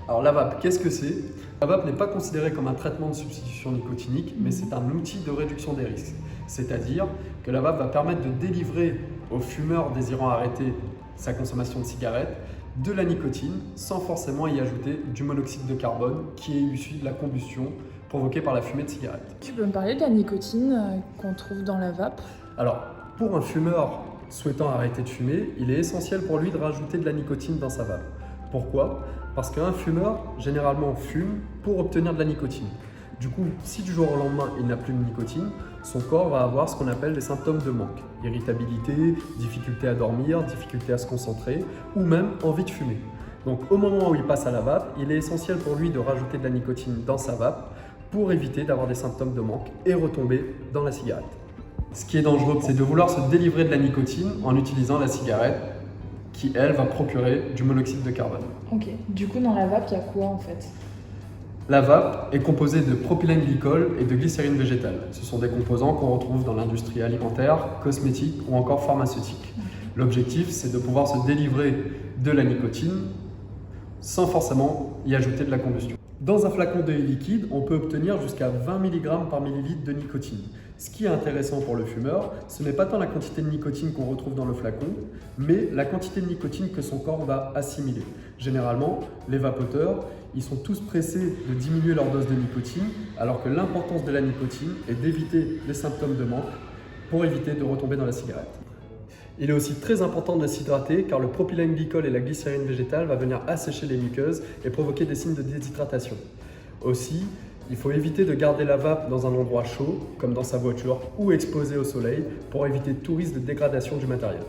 Alors la vape, qu'est-ce que c'est? La vape n'est pas considérée comme un traitement de substitution nicotinique, mais c'est un outil de réduction des risques. C'est-à-dire que la vape va permettre de délivrer aux fumeurs désirant arrêter sa consommation de cigarettes de la nicotine sans forcément y ajouter du monoxyde de carbone qui est issu de la combustion provoquée par la fumée de cigarette. Tu peux me parler de la nicotine qu'on trouve dans la vape? Alors, pour un fumeur souhaitant arrêter de fumer, il est essentiel pour lui de rajouter de la nicotine dans sa vape. Pourquoi? Parce qu'un fumeur, généralement, fume pour obtenir de la nicotine. Du coup, si du jour au lendemain, il n'a plus de nicotine, son corps va avoir ce qu'on appelle des symptômes de manque. Irritabilité, difficulté à dormir, difficulté à se concentrer, ou même envie de fumer. Donc au moment où il passe à la vape, il est essentiel pour lui de rajouter de la nicotine dans sa vape pour éviter d'avoir des symptômes de manque et retomber dans la cigarette. Ce qui est dangereux, c'est de vouloir se délivrer de la nicotine en utilisant la cigarette qui, elle, va procurer du monoxyde de carbone. Ok. Du coup, dans la vape, il y a quoi en fait? La vape est composée de propylène-glycol et de glycérine végétale. Ce sont des composants qu'on retrouve dans l'industrie alimentaire, cosmétique ou encore pharmaceutique. L'objectif, c'est de pouvoir se délivrer de la nicotine sans forcément y ajouter de la combustion. Dans un flacon de liquide, on peut obtenir jusqu'à 20 mg par millilitre de nicotine. Ce qui est intéressant pour le fumeur, ce n'est pas tant la quantité de nicotine qu'on retrouve dans le flacon, mais la quantité de nicotine que son corps va assimiler. Généralement, les vapoteurs, ils sont tous pressés de diminuer leur dose de nicotine, alors que l'importance de la nicotine est d'éviter les symptômes de manque pour éviter de retomber dans la cigarette. Il est aussi très important de s'hydrater car le propylène-glycol et la glycérine végétale va venir assécher les muqueuses et provoquer des signes de déshydratation. Aussi, il faut éviter de garder la vape dans un endroit chaud, comme dans sa voiture, ou exposé au soleil, pour éviter tout risque de dégradation du matériel.